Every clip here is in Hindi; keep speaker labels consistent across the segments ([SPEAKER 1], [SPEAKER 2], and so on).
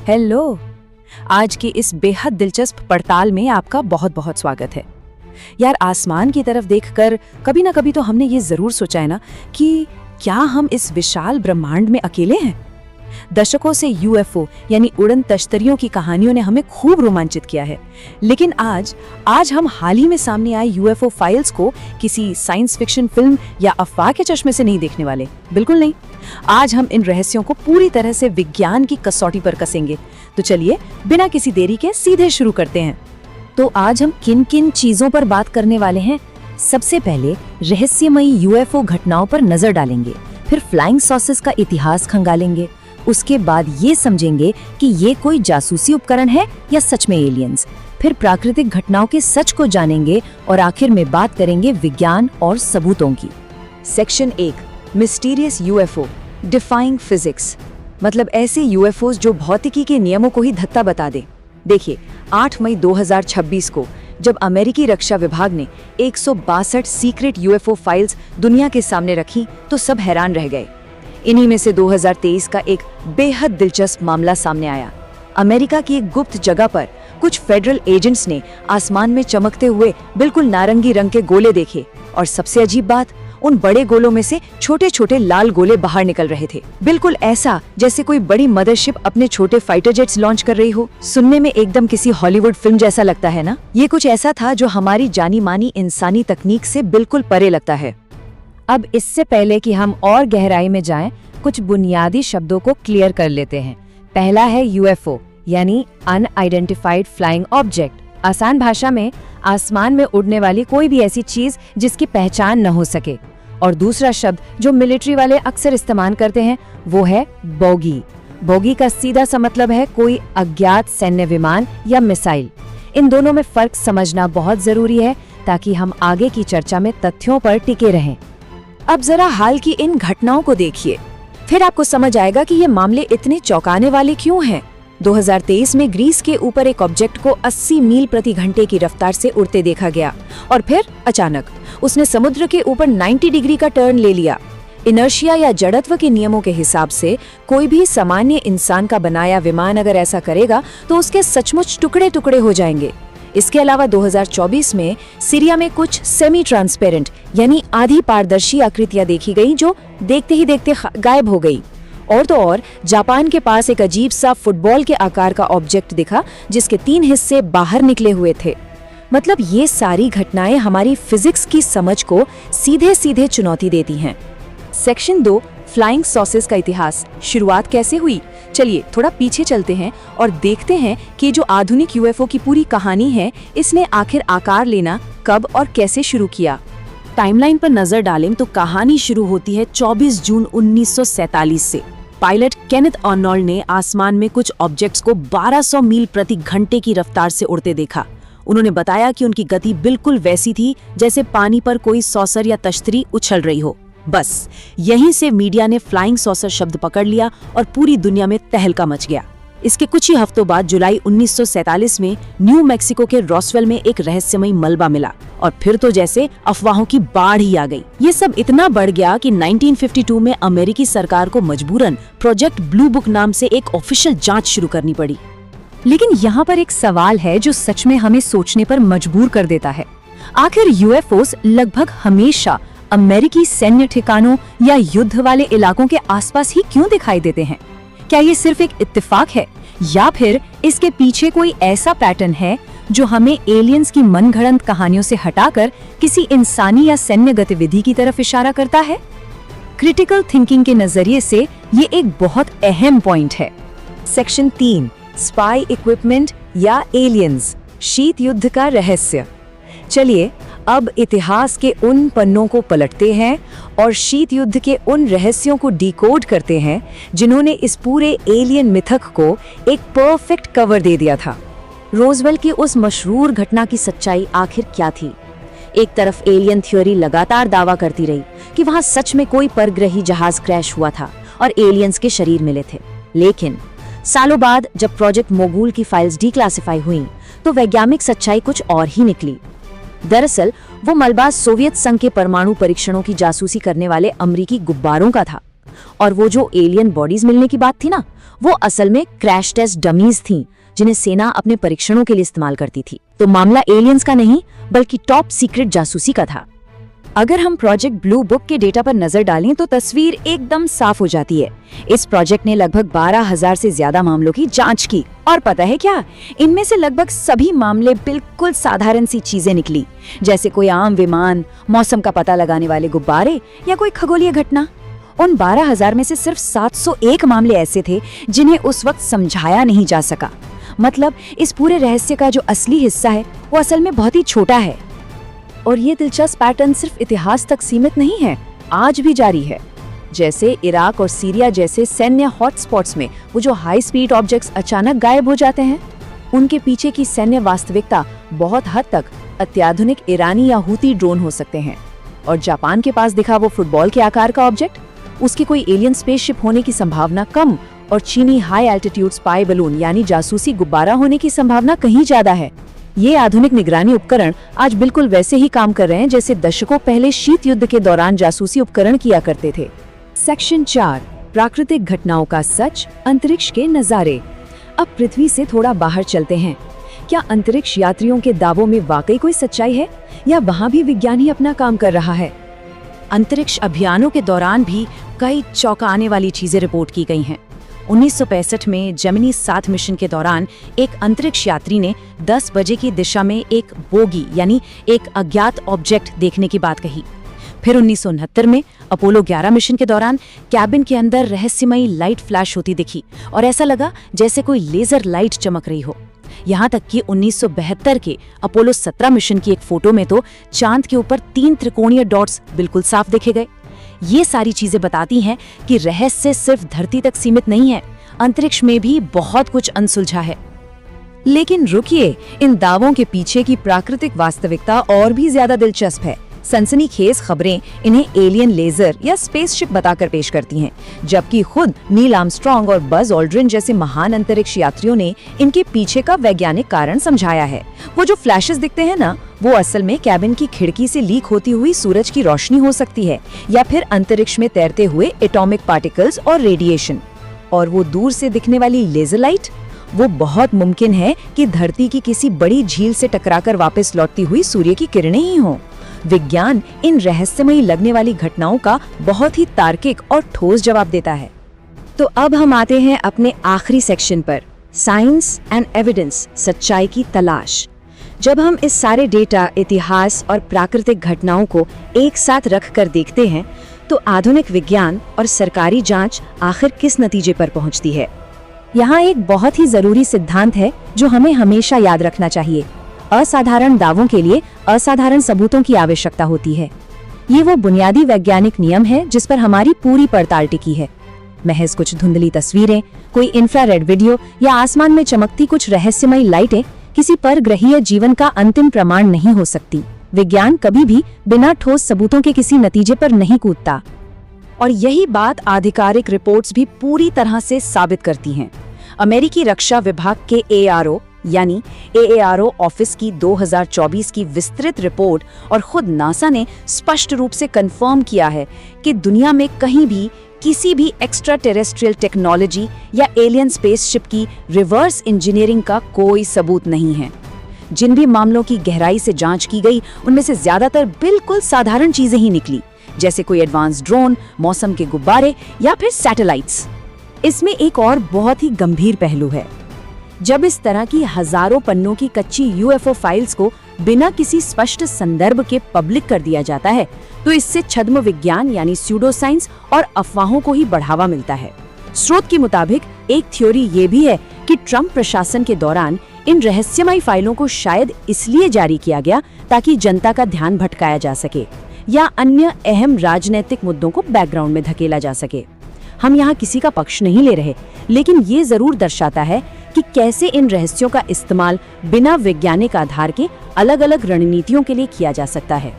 [SPEAKER 1] हेलो। आज की इस बेहद दिलचस्प पड़ताल में आपका बहुत बहुत स्वागत है। यार, आसमान की तरफ देखकर कभी ना कभी तो हमने ये जरूर सोचा है ना कि क्या हम इस विशाल ब्रह्मांड में अकेले हैं। दशकों से यूएफओ यानी उड़न तश्तरियों की कहानियों ने हमें खूब रोमांचित किया है, लेकिन आज हम हाल ही में सामने आए यूएफओ फाइल्स को किसी साइंस फिक्शन फिल्म या अफवाह के चश्मे से नहीं देखने वाले। बिल्कुल नहीं। आज हम इन रहस्यों को पूरी तरह से विज्ञान की कसौटी पर कसेंगे। तो चलिए बिना किसी देरी के सीधे शुरू करते हैं। तो आज हम किन किन चीजों पर बात करने वाले हैं? सबसे पहले रहस्यमयी यूएफओ घटनाओं पर नजर डालेंगे, फिर फ्लाइंग सॉसेस का इतिहास खंगालेंगे, उसके बाद ये समझेंगे कि ये कोई जासूसी उपकरण है या सच में एलियंस, फिर प्राकृतिक घटनाओं के सच को जानेंगे और आखिर में बात करेंगे विज्ञान और सबूतों की। Section 1, mysterious UFO defying physics, मतलब ऐसे यूएफओस जो भौतिकी के नियमों को ही धत्ता बता दे। देखिए, 8 मई 2026 को जब अमेरिकी रक्षा विभाग ने 162 सीक्रेट यूएफओ फाइल्स दुनिया के सामने रखी तो सब हैरान रह गए। इन्हीं में से 2023 का एक बेहद दिलचस्प मामला सामने आया। अमेरिका की एक गुप्त जगह पर कुछ फेडरल एजेंट्स ने आसमान में चमकते हुए बिल्कुल नारंगी रंग के गोले देखे, और सबसे अजीब बात, उन बड़े गोलों में से छोटे छोटे लाल गोले बाहर निकल रहे थे। बिल्कुल ऐसा जैसे कोई बड़ी मदरशिप अपने छोटे फाइटर जेट्स लॉन्च कर रही हो। सुनने में एकदम किसी हॉलीवुड फिल्म जैसा लगता है ना? ये कुछ ऐसा था जो हमारी जानी मानी इंसानी तकनीक से बिल्कुल परे लगता है। अब इससे पहले कि हम और गहराई में जाएं, कुछ बुनियादी शब्दों को क्लियर कर लेते हैं। पहला है यूएफओ यानी अनआइडेंटिफाइड फ्लाइंग ऑब्जेक्ट। आसान भाषा में आसमान में उड़ने वाली कोई भी ऐसी चीज जिसकी पहचान न हो सके। और दूसरा शब्द जो मिलिट्री वाले अक्सर इस्तेमाल करते हैं वो है बोगी। बोगी का सीधा सा मतलब है कोई अज्ञात सैन्य विमान या मिसाइल। इन दोनों में फर्क समझना बहुत जरूरी है ताकि हम आगे की चर्चा में तथ्यों पर टिके रहें। अब जरा हाल की इन घटनाओं को देखिए, फिर आपको समझ आएगा कि ये मामले इतने चौंकाने वाले क्यों हैं। 2023 में ग्रीस के ऊपर एक ऑब्जेक्ट को 80 मील प्रति घंटे की रफ्तार से उड़ते देखा गया, और फिर अचानक उसने समुद्र के ऊपर 90 डिग्री का टर्न ले लिया। इनर्शिया या जड़त्व के नियमों के हिसाब से कोई भी सामान्य इंसान का बनाया विमान अगर ऐसा करेगा तो उसके सचमुच टुकड़े टुकड़े हो जाएंगे। इसके अलावा 2024 में सीरिया में कुछ सेमी ट्रांसपेरेंट यानी आधी पारदर्शी आकृतियां देखी गई जो देखते ही देखते गायब हो गई। और तो और जापान के पास एक अजीब सा फुटबॉल के आकार का ऑब्जेक्ट दिखा जिसके 3 हिस्से बाहर निकले हुए थे। मतलब ये सारी घटनाएं हमारी फिजिक्स की समझ को सीधे सीधे चुनौती देती हैं। सेक्शन 2, फ्लाइंग सॉसेस का इतिहास, शुरुआत कैसे हुई? चलिए थोड़ा पीछे चलते हैं और देखते हैं कि जो आधुनिक यूएफओ की पूरी कहानी है इसने आखिर आकार लेना कब और कैसे शुरू किया। टाइमलाइन पर नजर डालें तो कहानी शुरू होती है 24 जून 1947 से। पायलट केनेथ आर्नोल्ड ने आसमान में कुछ ऑब्जेक्ट्स को 1200 मील प्रति घंटे की रफ्तार से उड़ते देखा। उन्होंने बताया कि उनकी गति बिल्कुल वैसी थी जैसे पानी पर कोई सॉसर या तश्तरी उछल रही हो। बस यहीं से मीडिया ने फ्लाइंग सॉसर शब्द पकड़ लिया और पूरी दुनिया में तहलका मच गया। इसके कुछ ही हफ्तों बाद जुलाई 1947 में न्यू मैक्सिको के रॉसवेल में एक रहस्यमयी मलबा मिला, और फिर तो जैसे अफवाहों की बाढ़ ही आ गई। ये सब इतना बढ़ गया कि 1952 में अमेरिकी सरकार को मजबूरन प्रोजेक्ट ब्लू बुक नाम से एक ऑफिशियल जांच शुरू करनी पड़ी। लेकिन यहाँ पर एक सवाल है जो सच में हमें सोचने पर मजबूर कर देता है। आखिर यूएफओस लगभग हमेशा अमेरिकी सैन्य ठिकानों या युद्ध वाले इलाकों के आसपास ही क्यों दिखाई देते हैं? क्या ये सिर्फ एक इत्तेफाक है या फिर इसके पीछे कोई ऐसा पैटर्न है जो हमें एलियंस की मनगढ़ंत कहानियों से हटाकर किसी इंसानी या सैन्य गतिविधि की तरफ इशारा करता है? क्रिटिकल थिंकिंग के नजरिए से ये एक बहुत अहम पॉइंट है। सेक्शन 3, स्पाई इक्विपमेंट या एलियंस, शीत युद्ध का रहस्य। चलिए अब इतिहास के उन पन्नों को पलटते हैं और शीत युद्ध के उन रहस्यों को डिकोड करते हैं जिन्होंने इस पूरे एलियन मिथक को एक परफेक्ट कवर दे दिया था। रोजवेल की उस मशहूर घटना की सच्चाई आखिर क्या थी? एक तरफ एलियन थ्योरी लगातार दावा करती रही कि वहां सच में कोई परग्रही जहाज क्रैश हुआ था और एलियंस के शरीर मिले थे, लेकिन सालों बाद जब प्रोजेक्ट मोगुल की फाइल्स डीक्लासिफाई हुई तो वैज्ञानिक सच्चाई कुछ और ही निकली। दरअसल वो मलबा सोवियत संघ के परमाणु परीक्षणों की जासूसी करने वाले अमरीकी गुब्बारों का था, और वो जो एलियन बॉडीज मिलने की बात थी ना, वो असल में क्रैश टेस्ट डमीज थीं, जिन्हें सेना अपने परीक्षणों के लिए इस्तेमाल करती थी। तो मामला एलियंस का नहीं बल्कि टॉप सीक्रेट जासूसी का था। अगर हम प्रोजेक्ट ब्लू बुक के डेटा पर नजर डालें तो तस्वीर एकदम साफ हो जाती है। इस प्रोजेक्ट ने लगभग 12,000 से ज्यादा मामलों की जांच की और पता है क्या, इनमें से लगभग सभी मामले बिल्कुल साधारण सी चीजें निकली, जैसे कोई आम विमान, मौसम का पता लगाने वाले गुब्बारे या कोई खगोलीय घटना। उन 12,000 में से सिर्फ 701 मामले ऐसे थे जिन्हें उस वक्त समझाया नहीं जा सका। मतलब इस पूरे रहस्य का जो असली हिस्सा है वो असल में बहुत ही छोटा है। और ये दिलचस्प पैटर्न सिर्फ इतिहास तक सीमित नहीं है, आज भी जारी है। जैसे इराक और सीरिया जैसे सैन्य हॉटस्पॉट्स में वो जो हाई स्पीड ऑब्जेक्ट्स अचानक गायब हो जाते हैं, उनके पीछे की सैन्य वास्तविकता बहुत हद तक अत्याधुनिक ईरानी या हूती ड्रोन हो सकते हैं। और जापान के पास दिखा वो फुटबॉल के आकार का ऑब्जेक्ट, उसकी कोई एलियन स्पेसशिप होने की संभावना कम और चीनी हाई एल्टीट्यूड स्पाई बलून यानी जासूसी गुब्बारा होने की संभावना कहीं ज्यादा है। ये आधुनिक निगरानी उपकरण आज बिल्कुल वैसे ही काम कर रहे हैं जैसे दशकों पहले शीत युद्ध के दौरान जासूसी उपकरण किया करते थे। सेक्शन 4, प्राकृतिक घटनाओं का सच, अंतरिक्ष के नजारे। अब पृथ्वी से थोड़ा बाहर चलते हैं। क्या अंतरिक्ष यात्रियों के दावों में वाकई कोई सच्चाई है या वहां भी विज्ञान ही अपना काम कर रहा है? अंतरिक्ष अभियानों के दौरान भी कई चौंकाने वाली चीजें रिपोर्ट की गई हैं। 1965 में जेमिनी 7 मिशन के दौरान एक अंतरिक्ष यात्री ने 10 बजे की दिशा में एक बोगी यानी एक अज्ञात ऑब्जेक्ट देखने की बात कही। फिर 1969 में अपोलो 11 मिशन के दौरान कैबिन के अंदर रहस्यमयी लाइट फ्लैश होती दिखी और ऐसा लगा जैसे कोई लेजर लाइट चमक रही हो। यहाँ तक कि 1972 के अपोलो 17 मिशन की एक फोटो में तो चांद के ऊपर 3 त्रिकोणीय डॉट्स बिल्कुल साफ देखे गए। ये सारी चीजें बताती हैं कि रहस्य सिर्फ धरती तक सीमित नहीं है, अंतरिक्ष में भी बहुत कुछ अनसुलझा है। लेकिन रुकिए, इन दावों के पीछे की प्राकृतिक वास्तविकता और भी ज्यादा दिलचस्प है। सनसनीखेज खबरें इन्हें एलियन लेजर या स्पेसशिप बताकर पेश करती हैं, जबकि खुद नील आर्मस्ट्रॉन्ग और बज ऑल्ड्रिन जैसे महान अंतरिक्ष यात्रियों ने इनके पीछे का वैज्ञानिक कारण समझाया है। वो जो फ्लैशेस दिखते हैं ना, वो असल में कैबिन की खिड़की से लीक होती हुई सूरज की रोशनी हो सकती है या फिर अंतरिक्ष में तैरते हुए एटॉमिक पार्टिकल्स और रेडिएशन। और वो दूर से दिखने वाली लेजर लाइट, वो बहुत मुमकिन है कि धरती की किसी बड़ी झील से टकराकर वापस लौटती हुई सूर्य की किरणें ही हों। विज्ञान इन रहस्यमयी लगने वाली घटनाओं का बहुत ही तार्किक और ठोस जवाब देता है। तो अब हम आते हैं अपने आखिरी सेक्शन पर, साइंस एंड एविडेंस, सच्चाई की तलाश। जब हम इस सारे डेटा, इतिहास और प्राकृतिक घटनाओं को एक साथ रखकर देखते हैं तो आधुनिक विज्ञान और सरकारी जांच आखिर किस नतीजे पर पहुंचती है? यहाँ एक बहुत ही जरूरी सिद्धांत है जो हमें हमेशा याद रखना चाहिए। असाधारण दावों के लिए असाधारण सबूतों की आवश्यकता होती है। ये वो बुनियादी वैज्ञानिक नियम है जिस पर हमारी पूरी पड़ताल टिकी है। महज कुछ धुंधली तस्वीरें, कोई इंफ्रारेड वीडियो या आसमान में चमकती कुछ रहस्यमयी लाइटें किसी परग्रहीय जीवन का अंतिम प्रमाण नहीं हो सकती। विज्ञान कभी भी बिना ठोस सबूतों के किसी नतीजे पर नहीं कूदता। और यही बात आधिकारिक रिपोर्ट्स भी पूरी तरह से साबित करती हैं। अमेरिकी रक्षा विभाग के AARO यानी AARO ऑफिस की 2024 की विस्तृत रिपोर्ट और खुद नासा ने स्पष्ट रूप से कंफर्म किया है कि दुनिया में कहीं भी किसी भी एक्स्ट्रा टेरेस्ट्रियल टेक्नोलॉजी या एलियन स्पेसशिप की रिवर्स इंजीनियरिंग का कोई सबूत नहीं है। जिन भी मामलों की गहराई से जांच की गई उनमें से ज्यादातर बिल्कुल साधारण चीजें ही निकली, जैसे कोई एडवांस ड्रोन, मौसम के गुब्बारे या फिर सैटेलाइट्स। इसमें एक और बहुत ही गंभीर पहलू है। जब इस तरह की हजारों पन्नों की कच्ची UFO फाइल्स को बिना किसी स्पष्ट संदर्भ के पब्लिक कर दिया जाता है तो इससे छद्म विज्ञान यानी स्यूडो साइंस और अफवाहों को ही बढ़ावा मिलता है। स्रोत के मुताबिक एक थ्योरी ये भी है कि ट्रंप प्रशासन के दौरान इन रहस्यमयी फाइलों को शायद इसलिए जारी किया गया ताकि जनता का ध्यान भटकाया जा सके या अन्य अहम राजनीतिक मुद्दों को बैकग्राउंड में धकेला जा सके। हम यहाँ किसी का पक्ष नहीं ले रहे, लेकिन ये जरूर दर्शाता है कि कैसे इन रहस्यों का इस्तेमाल बिना वैज्ञानिक आधार के अलग-अलग रणनीतियों के लिए किया जा सकता है।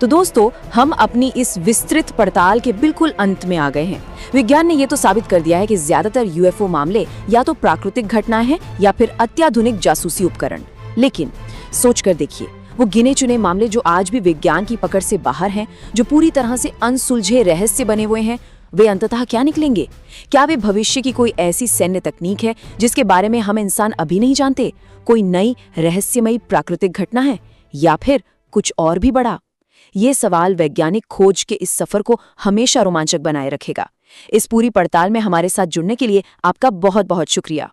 [SPEAKER 1] तो दोस्तों, हम अपनी इस विस्तृत पड़ताल के बिल्कुल अंत में आ गए हैं। विज्ञान ने ये तो साबित कर दिया है कि ज्यादातर UFO मामले या तो प्राकृतिक घटनाएं हैं या फिर अत्याधुनिक जासूसी उपकरण। लेकिन सोच कर देखिए, वो गिने चुने मामले जो आज भी विज्ञान की पकड़ से बाहर हैं, जो पूरी तरह से अनसुलझे रहस्य बने हुए हैं, वे अंततः क्या निकलेंगे? क्या वे भविष्य की कोई ऐसी सैन्य तकनीक है जिसके बारे में हम इंसान अभी नहीं जानते? कोई नई रहस्यमयी प्राकृतिक घटना है, या फिर कुछ और भी बड़ा? ये सवाल वैज्ञानिक खोज के इस सफर को हमेशा रोमांचक बनाए रखेगा। इस पूरी पड़ताल में हमारे साथ जुड़ने के लिए आपका बहुत बहुत शुक्रिया।